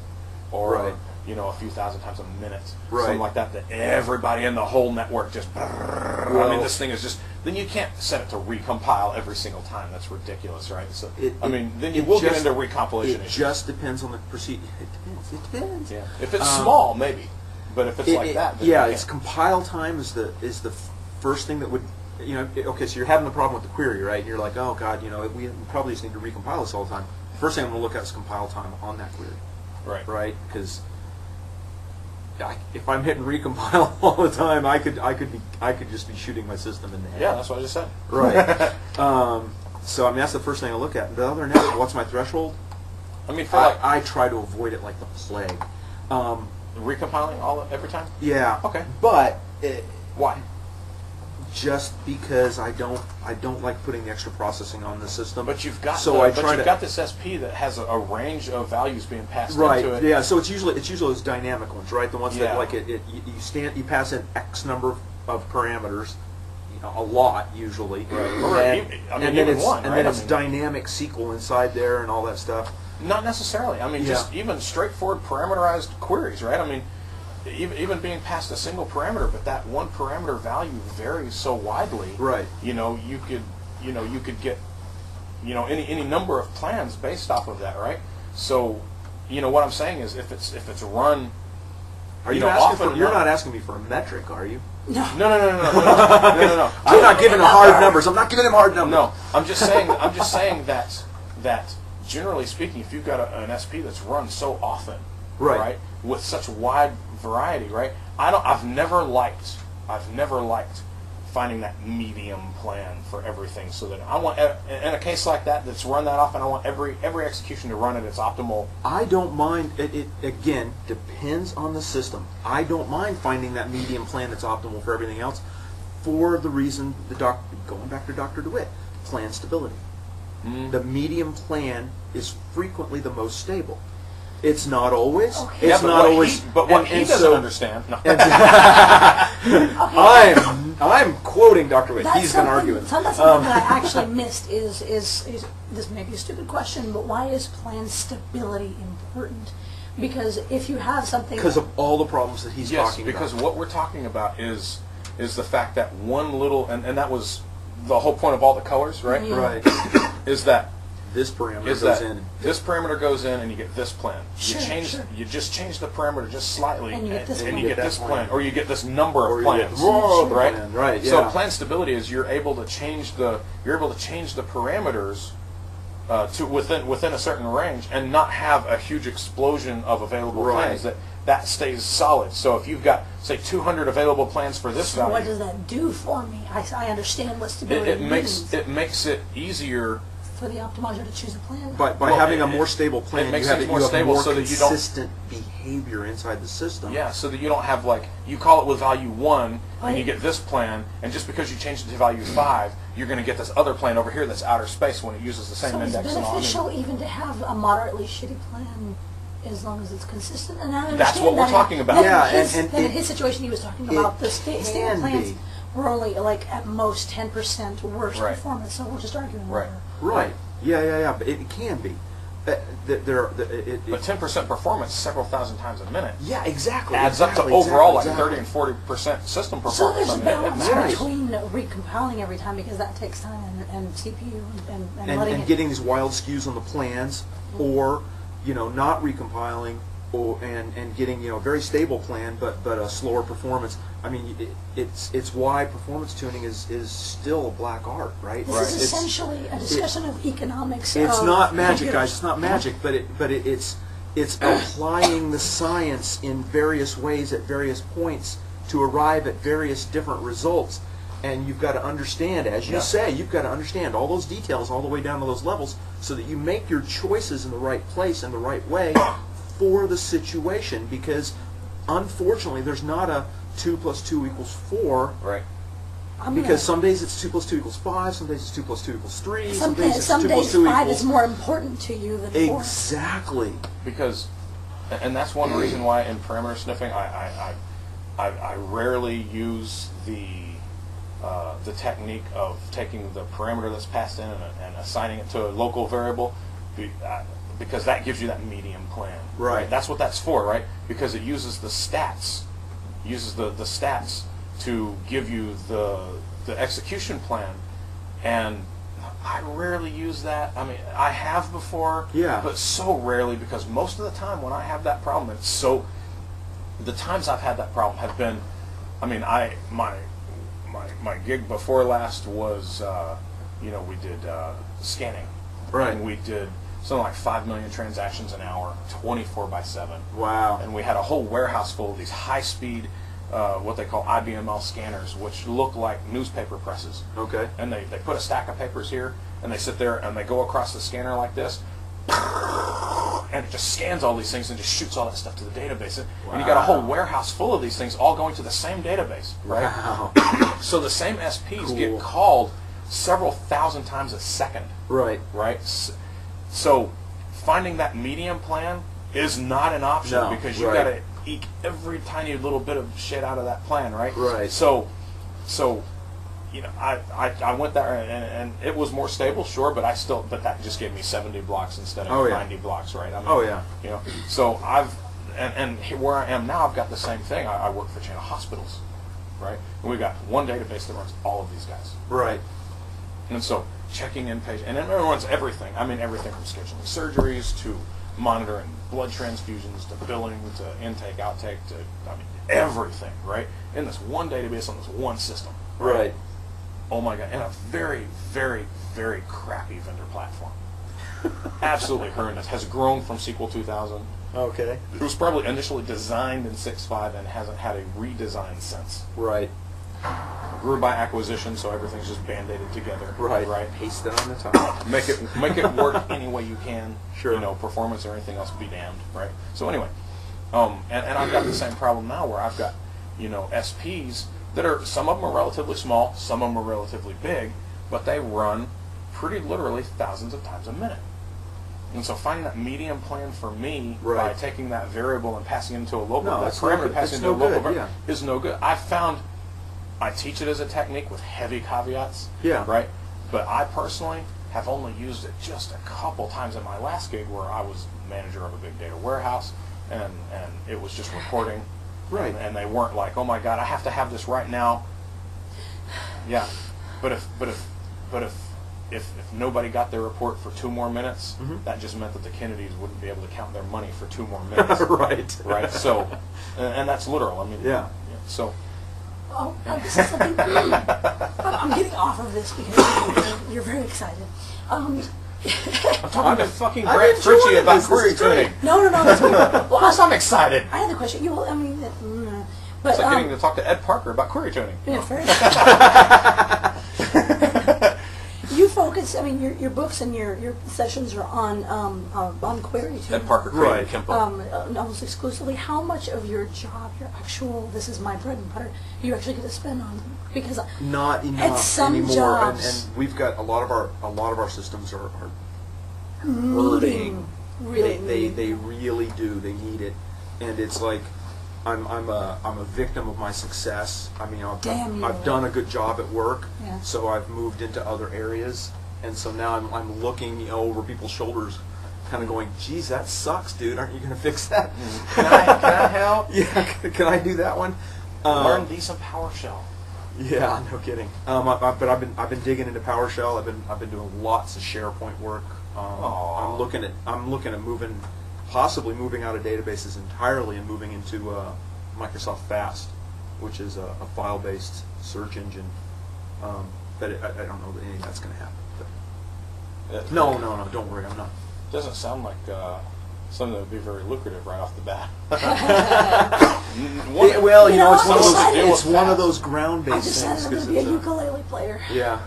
or Right. a few thousand times a minute, Right. something like that everybody in the whole network just. I mean, Well- this thing is just. Then you can't set it to recompile every single time. That's ridiculous, right? So then you will get into recompilation It issues. just depends on the procedure. It depends. Yeah. If it's small, maybe, but if it's like that, then yeah, you it's can't. compile time is the first thing that would, okay, so you're having the problem with the query, right? You're like, oh god, we probably just need to recompile this all the time. The first thing I'm going to look at is compile time on that query, right? Because if I'm hitting recompile all the time, I could just be shooting my system in the head. Yeah, that's what I just said. Right. So I mean, that's the first thing I look at. The other than that, what's my threshold? I mean, for like I try to avoid it like the plague. recompiling every time. Yeah. Okay. But Why? just because I don't like putting the extra processing on the system. But you've got got this SP that has a range of values being passed right. into it. Yeah. So it's usually those dynamic ones, right? The ones Yeah. that like you pass in X number of parameters, a lot usually. Right. And, Or then- even even it's, one, and right? then I it's mean- dynamic SQL inside there and all that stuff. Not necessarily. I mean, just Yeah. even straightforward parameterized queries, right? I mean, even being passed a single parameter, but that one parameter value varies so widely. Right. You could get any number of plans based off of that, right? So, what I'm saying is, if it's run, Are you often asking for? You're enough- not asking me for a metric, are you? No. No. I'm not giving him hard numbers. I'm not giving him hard numbers. No, I'm just saying that generally speaking, if you've got an SP that's run so often, Right. with such wide variety, right? I've never liked finding that medium plan for everything, so that I want, in a case like that that's run that often, I want every execution to run at its optimal. I don't mind. It again depends on the system. I don't mind finding that medium plan that's optimal for everything else, for the reason going back to Dr. DeWitt, plan stability. The medium plan is frequently the most stable. It's not always. Okay. It's Yeah, not always. But what he doesn't understand. No. I'm quoting Dr. Witt. He's going to argue with me. Something that I actually missed is this may be a stupid question, but why is plan stability important? Because if you have something Because of all the problems that he's Yes, talking because about. what we're talking about is the fact that one little, and that was the whole point of all the colors, right? Yeah. Right. Is that This parameter is goes that in. this parameter goes in and you get this plan. Sure, sure. You just change the parameter just slightly And you get this and plan. you get That this plan. plan, or you get this number Or of you get plans, the right? plan, right, So yeah. plan stability is you're able to change the parameters to within a certain range and not have a huge explosion of available Right. plans. That stays solid. So if you've got say 200 available plans for this So what value, does that do for me? I understand what stability it means makes it easier. for the optimizer to choose a plan. By Well, having a it- more stable plan, it makes you have, things you more have stable more so that you don't- consistent behavior inside the system. Yeah, so that you don't have like you call it with value 1 and you Right. get this plan, and just because you change it to value 5, you're going to get this other plan over here that's outer space when it uses the same So it's index and all. beneficial even to have a moderately shitty plan as long as it's consistent. And I understand That's what we're that talking about. that Yeah, in and in his situation, he was talking it about the stable can plans be. were only like at most 10% worse Right. performance. So we're just arguing Right. over. Right. Yeah. But it can be. But 10% performance several thousand times a minute Yeah, exactly. adds up to exactly, overall exactly. like 30 and 40% system So performance. there's a I mean, balance it matters. between recompiling every time because that takes time and CPU and letting And it. getting these wild skews on the plans, or not recompiling, and getting a very stable plan but a slower performance. I mean, it's why performance tuning is still a black art, right? This is It's- essentially a discussion of economics. It's of not magic, computers. guys. It's not magic, but it's applying the science in various ways at various points to arrive at various different results. And you've got to understand, as you Yeah. say, you've got to understand all those details all the way down to those levels, so that you make your choices in the right place and the right way for the situation. Because unfortunately, there's not a 2 + 2 = 4. Right. I'm Because gonna- some days it's 2 + 2 = 5, some days it's 2 + 2 = 3, some days days, it's some 2 days + 2 5 equals is more important to you than 4. Exactly. Because, and that's one reason why in parameter sniffing I rarely use the technique of taking the parameter that's passed in and assigning it to a local variable, because that gives you that medium plan. Right. That's what that's for, right? Because it uses the stats, the stats to give you the execution plan, and I rarely use that. I mean, I have before, Yeah. but so rarely, because most of the time when I have that problem, the times I've had that problem have been, I mean, my gig before last was, we did scanning. Right. And we did something like 5 million transactions an hour, 24/7. Wow. And we had a whole warehouse full of these high-speed, what they call IBML scanners, which look like newspaper presses. Okay. And they put a stack of papers here, and they sit there and they go across the scanner like this, and it just scans all these things and just shoots all that stuff to the database. And you got a whole warehouse full of these things all going to the same database, right? Wow. So the same SPs Cool. get called several thousand times a second, Right. right? So finding that medium plan is not an option, No, because you right. got to eke every tiny little bit of shit out of that plan, right? Right. So I went there and it was more stable, sure, but that just gave me 70 blocks instead of Oh, yeah. 90 blocks, right? I mean, Oh, yeah. So where I am now, I've got the same thing. I work for a chain of hospitals, right? And we've got one database that runs all of these guys. Right. And so checking inpatient, and it runs everything. I mean, everything from scheduling surgeries to monitoring blood transfusions to billing to intake, outtake to, everything, right? In this one database on this one system. Right. Oh my God, and a very, very, very crappy vendor platform. Absolutely horrendous. Has grown from SQL 2000. Okay. It was probably initially designed in 6.5 and hasn't had a redesign since. Right. Grew by acquisition, so everything's just band-aided together. Right. Right. Paste it on the top. Make it work any way you can. Sure. Performance or anything else be damned. Right. So anyway, and I've got the same problem now where I've got SPs that are, some of them are relatively small, some of them are relatively big, but they run pretty literally thousands of times a minute. And so finding that medium plan for me by Right. taking that variable and passing it into a local, No, that it's no parameter good. passing It's into a no local good, variable yeah. is no good. I found I teach it as a technique with heavy caveats. Yeah. Right. But I personally have only used it just a couple times in my last gig where I was manager of a big data warehouse, and it was just reporting. Right. And they weren't like, oh my God, I have to have this right now. Yeah. But if nobody got their report for 2 more minutes, that just meant that the Kennedys wouldn't be able to count their money for 2 more minutes. Right. Right. So, and that's literal. I mean. Yeah. So. Oh, this is something. I'm getting off of this because you're very excited. I'm talking to fucking I'm Brett enjoying Fritchey about this. This query is great. tuning. No, that's weird. Of course I'm excited. I had the question. But It's like getting to talk to Ed Parker about query tuning. yeah, fair enough. You focus. I mean, your books and your sessions are on query tuning. Ed Parker Right. created Kenpo. Almost exclusively. How much of your job, your actual, this is my bread and butter, you actually get to spend on? Because Not enough some anymore, jobs- and we've got a lot of our systems are needing, really they really do. They need it, and it's like I'm a victim of my success. I mean, Damn you. I've done a good job at work, Yeah. so I've moved into other areas, and so now I'm looking over people's shoulders, kind of going, "Geez, that sucks, dude. Aren't you going to fix that? Can I help? Yeah, can I do that one?" Learn decent PowerShell. Yeah, no kidding. But I've been digging into PowerShell. I've been doing lots of SharePoint work. Aw. I'm looking at possibly moving out of databases entirely and moving into Microsoft Fast, which is a file-based search engine. But I don't know that any of that's going to happen. But no, don't worry, I'm not. Doesn't sound like something that would be very lucrative right off the bat. Well, You know, it's one of those. I'm It's one of those I ground-based decided things. I'm going to be a ukulele player. Yeah,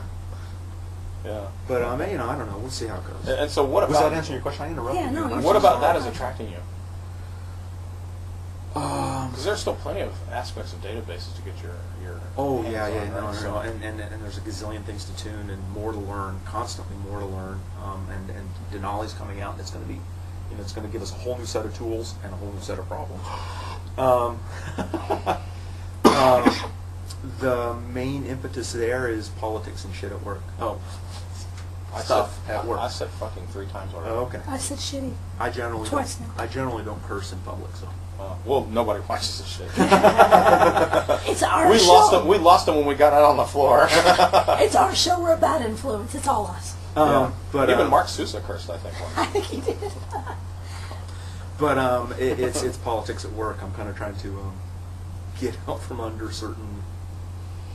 Yeah. but I don't know. We'll see how it goes. And so what Was that about answering your question? I interrupted Yeah, no, you. you're what so about that sorry. is attracting you? Because there's still plenty of aspects of databases to get your Oh hands yeah, on, right? So- and there's a gazillion things to tune and more to learn, constantly more to learn. And Denali's coming out, and it's going to be, it's going to give us a whole new set of tools and a whole new set of problems. The main impetus there is politics and shit at work. Oh, stuff at work. I said fucking 3 times already. Oh, okay. I said shitty. I generally Twice don't, now. I generally don't curse in public, so. Well, nobody watches this shit. It's our we show. lost them when we got out on the floor. It's our show. We're a bad influence. It's all us. But even Mark Sousa cursed, I think. I Once. think he did. But it's politics at work. I'm kind of trying to get out from under certain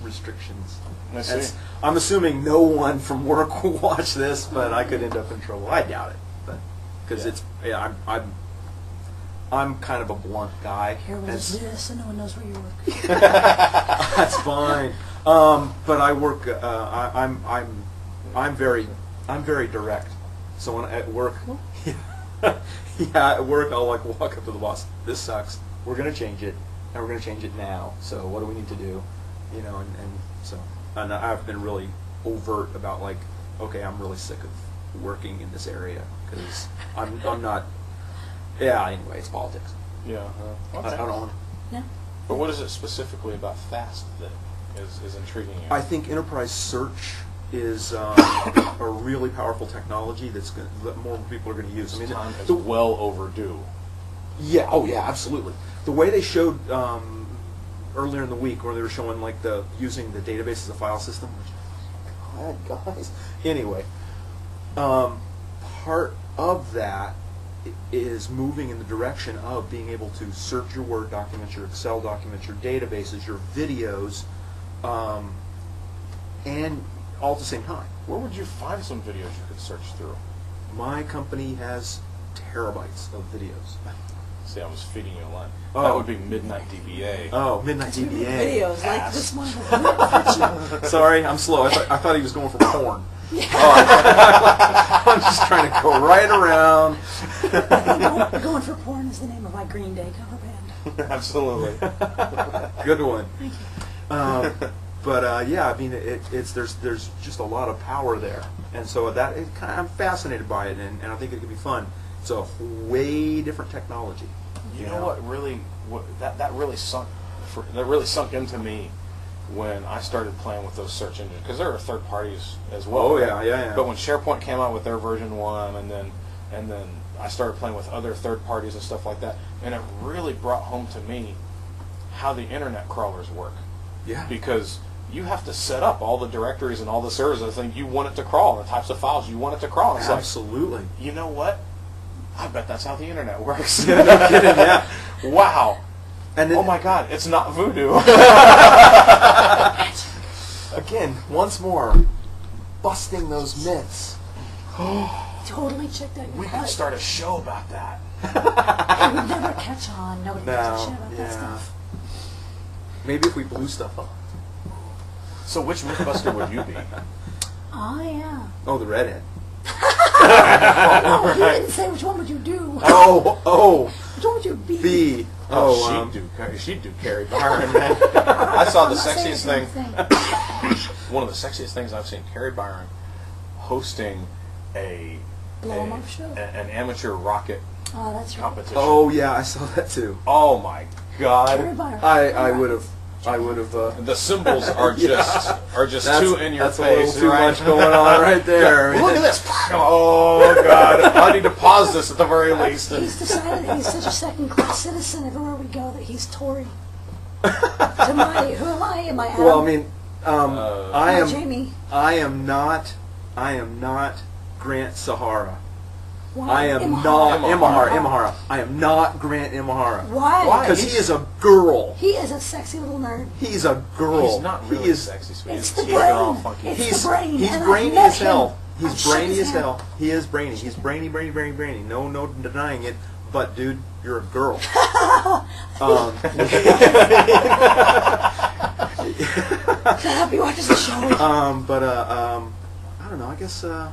restrictions. I see. I'm assuming no one from work will watch this, but I could end up in trouble. I doubt it, but because Yeah. I'm kind of a blunt guy. Here was and this, and no one knows where you work. that's fine. But I work. I'm very direct. So when at work, at work I'll like walk up to the boss. This sucks. We're gonna change it, and we're gonna change it now. So what do we need to do? And I've been really overt about like, okay, I'm really sick of working in this area because I'm not. Yeah. Anyway, it's politics. Yeah. I Okay. don't want. Yeah. But what is it specifically about FAST that is intriguing you? I think enterprise search is a really powerful technology that more people are going to use. I mean, Time is well overdue. yeah, oh yeah, absolutely. The way they showed earlier in the week, where they were showing like using the database as a file system, which, God, guys. Anyway, part of that is moving in the direction of being able to search your Word documents, your Excel documents, your databases, your videos, and all at the same time. Where would you find some videos you could search through? My company has terabytes of videos. See, I was feeding you a line. Oh. That would be Midnight DBA. Oh, Midnight DBA. Videos like this one. With Sorry, I'm slow. I thought he was going for porn. I'm just trying to go right around. Going for Porn is the name of my Green Day cover band. Absolutely. Good one. Thank you. But yeah, I mean, it's there's just a lot of power there, and so I'm fascinated by it, and I think it could be fun. It's a way different technology. You know that really sunk into me when I started playing with those search engines, because there are third parties as well. Oh right? yeah. But when SharePoint came out with their version 1, and then I started playing with other third parties and stuff like that, and it really brought home to me how the internet crawlers work. Yeah. Because you have to set up all the directories and all the servers and things you want it to crawl, and the types of files you want it to crawl. And it's Absolutely. like, you know what? I bet that's how the internet works. No kidding, yeah. Wow. And then, oh my God, it's not voodoo. Again, once more, busting those myths. Totally checked out your We butt. could start a show about that. It would never catch on. Nobody gives a shit about that yeah. stuff. Maybe if we blew stuff up. So which Mythbuster would you be? Oh, yeah. Oh, the redhead. Oh, you didn't say which one would you do. Oh. Which one would you be? B. Oh, she'd do Carrie Byron, man. I saw the I'm not saying sexiest the thing. same One of the sexiest things I've seen, Carrie Byron hosting an amateur rocket Oh, that's right. competition. Oh yeah, I saw that too. Oh my Carrie God! Byron. I would have. The symbols are just too in your that's face. a little too right? much going on right there. Look at this! Oh God! I need to pause this at the very least. He's decided that he's such a second-class citizen everywhere we go that he's Tory. Who am I? Am I Adam? Well, I mean, I am. Jamie. I am not Grant Sahara. Why? I am Imahara. not Imahara. I am not Grant Imahara. Why? Because he is a girl. He is a sexy little nerd. He's a girl. He's not really sexy, sweetie. It's the His teeth are all brain. funky. It's the brain. He's and brainy I've met as hell. him. He's I've shook brainy his as hand. hell. He is brainy. He's brainy. No denying it. But dude, you're a girl. So happy he watches the show. I don't know. I guess I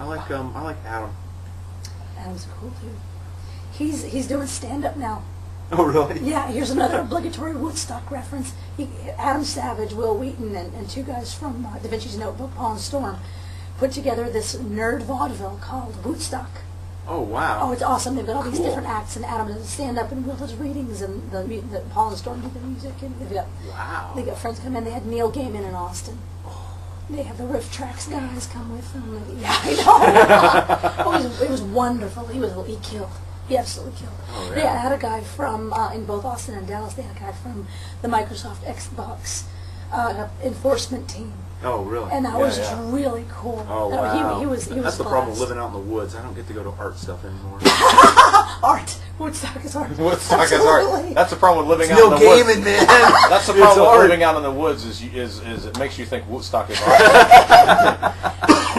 like Adam. Adam's a cool dude. He's doing stand-up now. Oh really? Yeah, here's another obligatory Woodstock reference. Adam Savage, Will Wheaton, and two guys from Da Vinci's Notebook, Paul and Storm, put together this nerd vaudeville called Woodstock. Oh wow. Oh, it's awesome. They've got all these Cool. different acts, and Adam does stand-up, and Will does readings, and the Paul and Storm do the music, and Wow. they got friends come in. They had Neil Gaiman in Austin. They have the Riff Tracks guys come with them. Yeah, I know. It was wonderful. He killed. He absolutely killed. Oh, yeah. They had a guy from, in both Austin and Dallas, they had a guy from the Microsoft Xbox enforcement team. Oh really? And that was really cool. Oh No, wow. He was That's the problem with blessed. living out in the woods. I don't get to go to art stuff anymore. Art. Woodstock is art. Woodstock is Absolutely. art. That's the problem with living out Neil in the woods. Gaiman, man. That's the It's problem with art. living out in the woods is it makes you think Woodstock is art.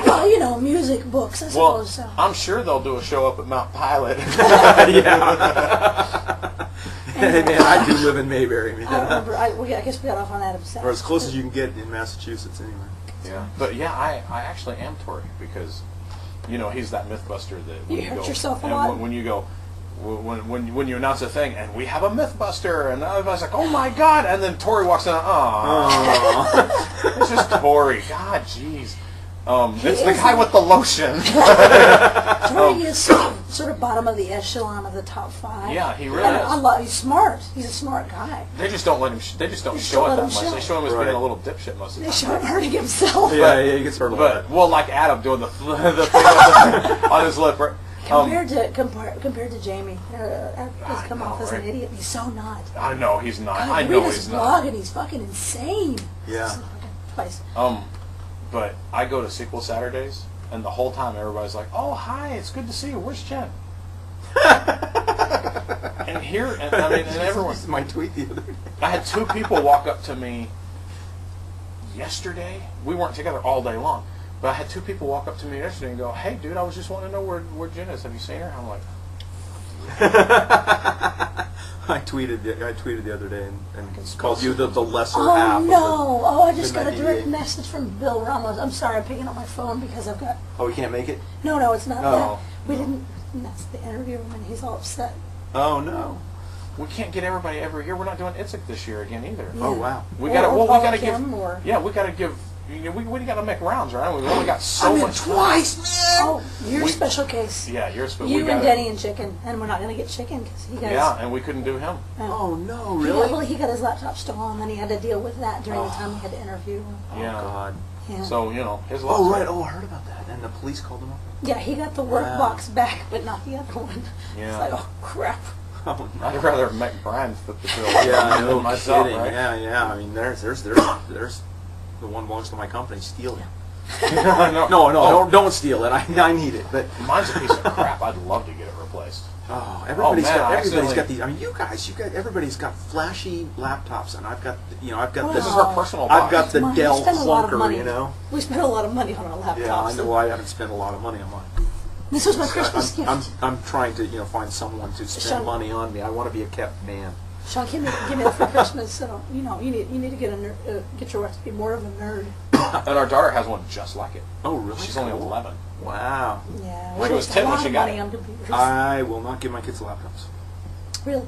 Well, music, books, I Well, suppose. So. I'm sure they'll do a show up at Mount Pilot. Yeah. Hey man, I do live in Mayberry, man. I remember. I guess we got off on Adam's side. Or as close as you can get in Massachusetts, anyway. Yeah, but yeah, I actually am Tory because, he's that MythBuster that when You hurt go, yourself a and lot. when you go, when you announce a thing and we have a MythBuster and everybody's like, oh my God, and then Tory walks in, it's just Tory. God, jeez. It's the guy with the lotion. Tory is sort of bottom of the echelon of the top 5. Yeah, he really And is. he's smart. He's a smart guy. They just don't let him. They just don't They show don't it let that him much. show They it. show him as being Right. a little dipshit most of the They time. show him hurting himself. Yeah, he gets hurt a lot. Well, like Adam doing the thing on his lip. Right? Compared to Jamie, has come off as an right? idiot. He's so not. I know he's not. God, I read know his he's blog not. and he's fucking insane. Yeah. Twice. But I go to Sequel Saturdays, and the whole time everybody's like, "Oh, hi, it's good to see you. Where's Jen?" and everyone. This is my tweet the other day. I had 2 people walk up to me yesterday. We weren't together all day long, but I had 2 people walk up to me yesterday and go, "Hey, dude, I was just wanting to know where Jen is. Have you seen her?" I'm like, I tweeted the other day and called you the lesser Oh half. no! Oh, I just got a Midnight direct DA. message from Bill Ramos. I'm sorry, I'm picking up my phone because I've got. Oh, we can't make it? No, it's not Oh. that. We didn't. That's the interview, and he's all upset. Oh, no. we can't get everybody every year. We're not doing ITSEC this year again either. Yeah. Oh wow. We got to. Well, we got to give. Or, Yeah, we got to give. You know, we got to make rounds, right? We've only got so I'm in much twice, man. oh, you're a special case. Yeah, you're a You and Denny and Chicken, and we're not going to get Chicken because he got. Yeah, and we couldn't do him. Oh no, He really? got, well, he got his laptop stolen, and he had to deal with that during the time we had to interview him. Yeah. Oh God. Yeah. So you know his. Oh laptop- right. Oh, I heard about that. And the police called him up. Yeah, he got the work Wow. box back, but not the other one. Yeah. It's like, oh crap. Oh no. I'd rather make Brian foot the bill Yeah, than no myself, kidding. right? Yeah. I mean, there's the one belongs to my company. Steal it. no, No, don't steal it. I need it. But mine's a piece of crap. I'd love to get it replaced. everybody's man, I got accidentally- these. I mean, you guys, everybody's got flashy laptops, and I've got Well, this. This is our personal I've box. got the Mine, Dell we spend a lot of clunker, money. you know. We spent a lot of money on our laptops. Yeah, I know. I haven't spent a lot of money on mine. This was my Christmas gift. I'm trying to find someone to spend Sean- money on me. I want to be a kept man. Sean, give me that for Christmas. So you need to get your wife to be more of a nerd. And our daughter has one just like it. Oh really? She's only Cool. 11. Wow. Yeah, She we was spent 10 a when lot she of got money it. on computers. I will not give my kids laptops Really?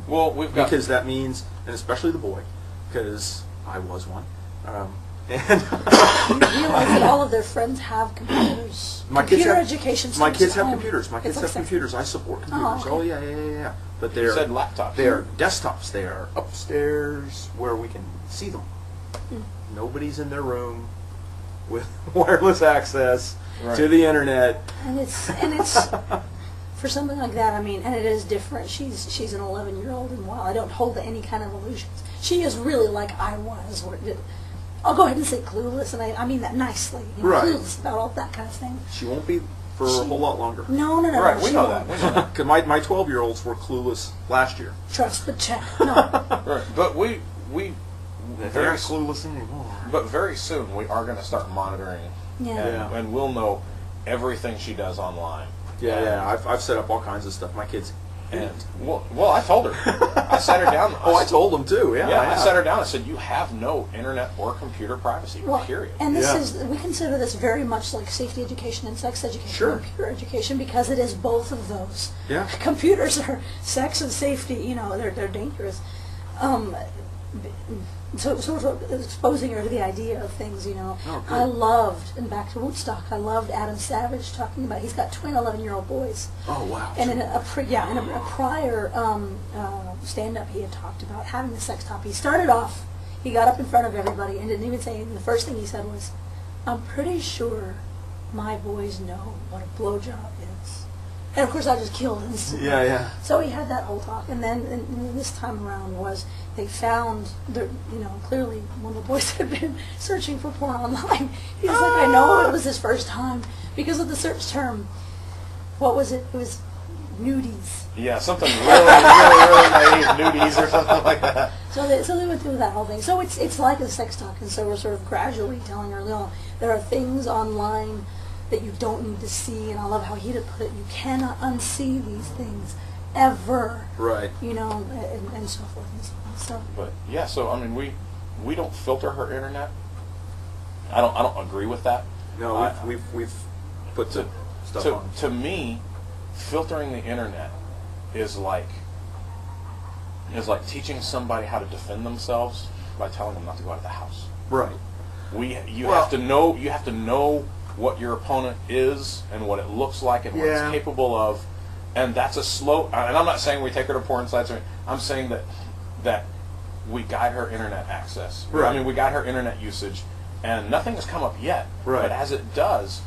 Well, we've got because that means, and especially the boy, because I was one. And You realize that all of their friends have computers. My kids Computer have- education. my starts kids at have home. computers. My kids It's have like computers. I support computers. okay. Oh yeah. But you they're said laptops. they're desktops. They are upstairs where we can see them. Nobody's in their room with wireless access Right. to the internet. And it's for something like that. I mean, and it is different. She's an 11-year-old, and while I don't hold any kind of illusions, she is really like I was. I'll go ahead and say clueless, and I mean that nicely. Right. Clueless about all that kind of thing. She won't be for a whole lot longer. No. Right, we she know won't. that. We know that. Because my 12-year-olds were clueless last year. Trust but check. No. Right. But we They're very not clueless anymore. but very soon we are going to start monitoring, Yeah. and we'll know everything she does online. Yeah. I've set up all kinds of stuff. My kids. And well, I told her. I sat her down. Oh, I told them too. Yeah. I sat her down and said, "You have no internet or computer privacy. Well, Period." and this Yeah. is, we consider this very much like safety education and sex education, Sure. and computer education, because it is both of those. Yeah. Computers are sex and safety, they're dangerous. So sort of exposing her to the idea of things, Oh, good. I loved, and back to Woodstock, I loved Adam Savage talking about, he's got twin 11-year-old boys. Oh wow. And in a prior stand-up, he had talked about having the sex talk. He started off, he got up in front of everybody and didn't even say anything. The first thing he said was, "I'm pretty sure my boys know what a blowjob is." And of course, I just killed instantly. Yeah. So he had that whole talk, and then this time around was they found, clearly one of the boys had been searching for porn online. He was like, I know it was his first time because of the search term. What was it? It was nudies. Yeah, something really naive, nudies or something like that. So they went through that whole thing. So it's like a sex talk, and so we're sort of gradually telling her, no, there are things online that you don't need to see, and I love how he put it, you cannot unsee these things ever. Right. And so forth and so on. So But yeah, so I mean, we don't filter her internet. I don't agree with that. No, we've put the stuff on. To me, filtering the internet is like teaching somebody how to defend themselves by telling them not to go out of the house. Right. You have to know what your opponent is and what it looks like and what Yeah. it's capable of, and that's a slow. And I'm not saying we take her to porn sites. I'm saying that we guide her internet access. Right. I mean, we guide her internet usage, and nothing has come up yet. Right. But as it does,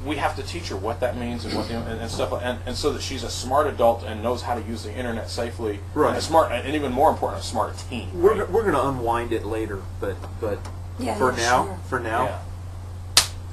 we have to teach her what that means and what and stuff, and so that she's a smart adult and knows how to use the internet safely. Right. And a smart, and even more important, a smart teen. We're right? going to unwind it later, but yeah, for now, sure. for now. Yeah.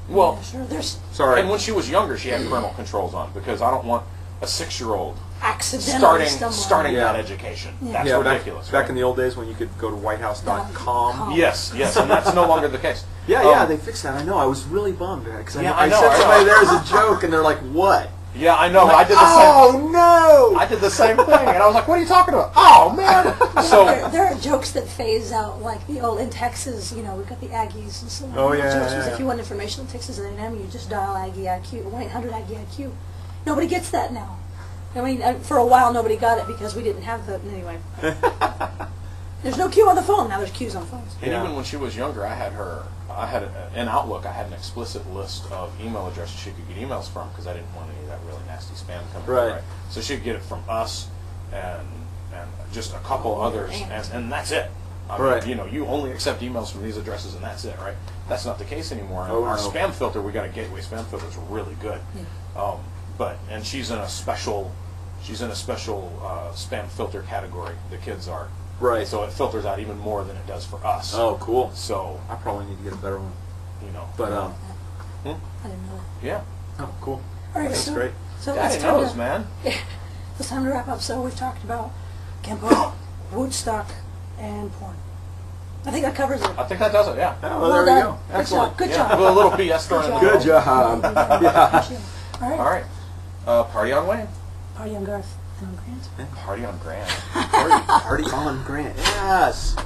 Well, Yeah, sure. There's Sorry. and when she was younger, she had parental controls on because I don't want a 6-year-old accidentally starting Yeah. that education. Yeah. That's Yeah, ridiculous. Back right? in the old days when you could go to whitehouse.com. Yes, and that's no longer the case. Yeah, they fixed that. I know. I was really bummed because Yeah, I I know, said I know. somebody there as a joke, and they're like, "What?" Yeah, I know. I did the Oh no! same. I did the same thing, and I was like, "What are you talking about?" Oh man! So there are jokes that phase out, like the old in Texas. We've got the Aggies and so on. Oh, yeah, Jokes was yeah. if you want information on Texas A&M, you just dial Aggie IQ, 1-800 Aggie IQ. Nobody gets that now. I mean, for a while nobody got it because we didn't have the, anyway. There's no queue on the phone, now there's queues on phones. And Yeah. even when she was younger, in Outlook, I had an explicit list of email addresses she could get emails from because I didn't want any of that really nasty spam coming in, Right. So she'd get it from us and just a couple others, and that's it. I mean, Right. you know, you only accept emails from these addresses, and that's it, right? That's not the case anymore. And Oh, our no. spam filter, we got a gateway spam filter, it's really good. And she's in a special spam filter category. The kids are. Right. So it filters out even more than it does for us. Oh, cool. So, I probably need to get a better one. you know. But I didn't know Yeah. oh, cool. that. All right, That's so, great. So Daddy it's time knows, to, man. it's time to wrap up. So we've talked about Kenpo, Woodstock, and porn. I think that covers it. I think that does it, yeah. Oh, Well there we done. go. Good Excellent. job. Good Yeah, job. with a little BS thrown in the Good middle. job. Yeah. All right. All right. Party on Wayne. Party on Garth and on Grant. Party on Grant. Party on Grant. Yes.